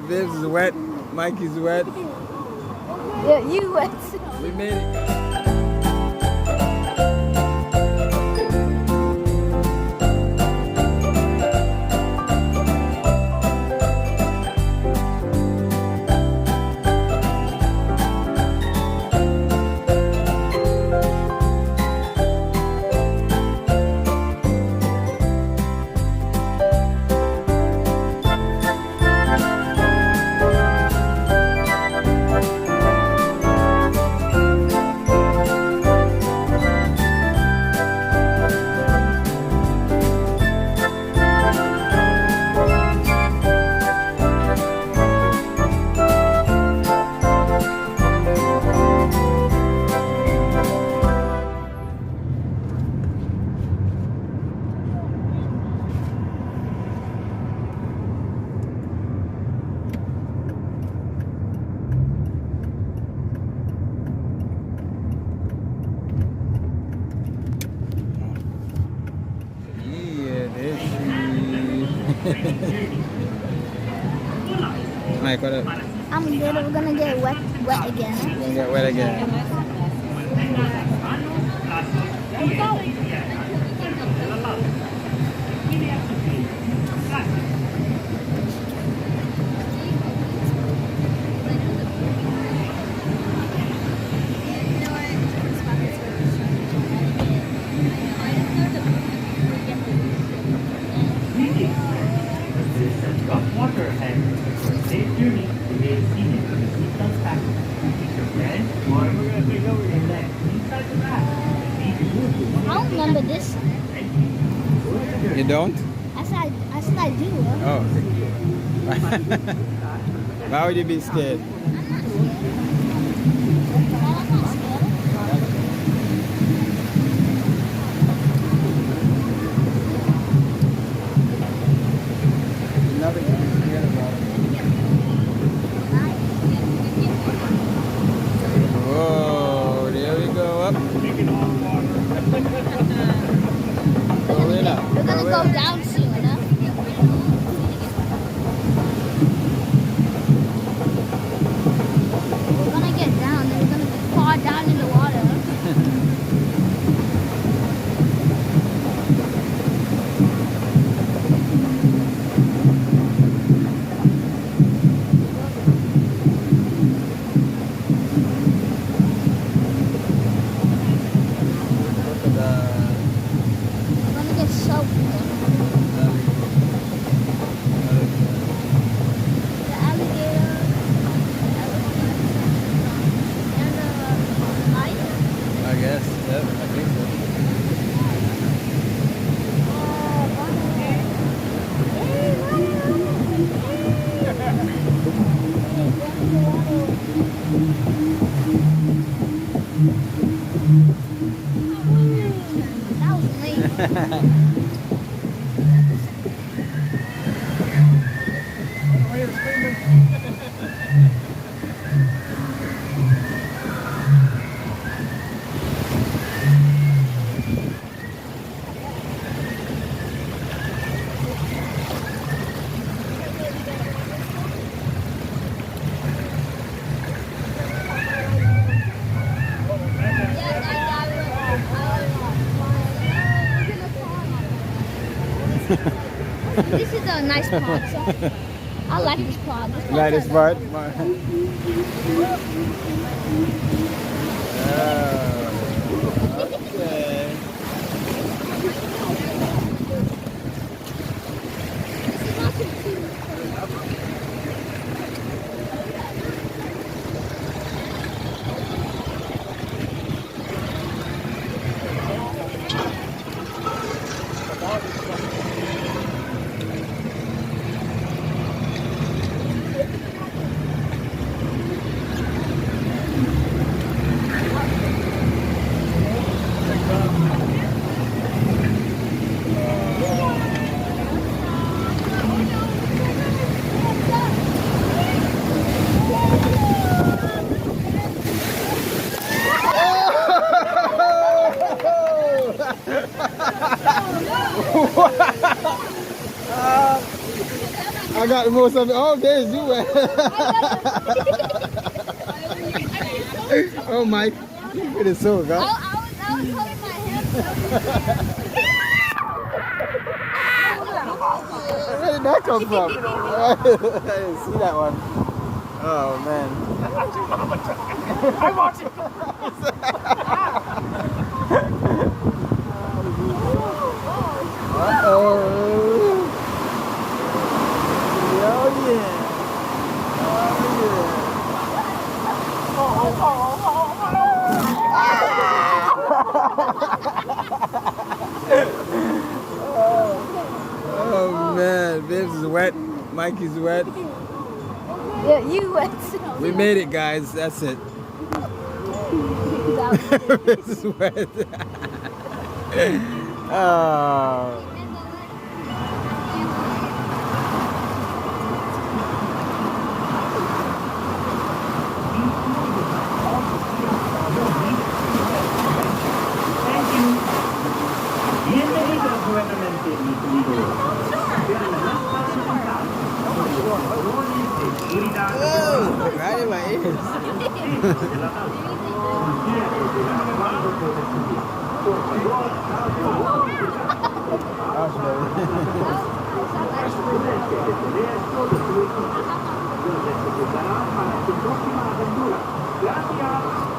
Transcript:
Viv's is wet. Mikey's wet. Yeah, you wet. We made it. Mike, what up? I'm good. We're gonna get wet again. We're gonna get wet again. Water and safe journey remain seated with the seatbelts fastened. Keep your friends warm and then inside the bag. I don't remember this. You don't? I said I do. Oh. Why would you be scared? I'm not scared. Nothing to be scared about. Whoa, there we go up. Going up. We're gonna go down soon, huh? We're gonna get down and we're gonna fall down in the water. Look at that. We're gonna get soaked. The alligator. And the lion. I guess. Yep, I think so. That was lame. This is a nice pod. So I like this pod. Like this part? Okay. got the most of it. Oh, there's you. Oh, Mike. It is so good. I was holding my hand. Where did that come from? I didn't see that one. Oh, man. I watch it. Uh-oh. Oh, yeah. Oh, man. Babes is wet. Mikey's wet. Yeah, you went. We made it, guys. That's it. This is wet. Oh. Thank you. Bienvenidos nuevamente, mis amigos. Pero la más fácil contar sobre los patrones de seguridad Right in my ears. de la nave. Cualquiera que tenga cuatro cosas en día. Por favor, Gosh, baby. prudencia de tener todo su equipo. Los necesitará para su próxima aventura. Gracias.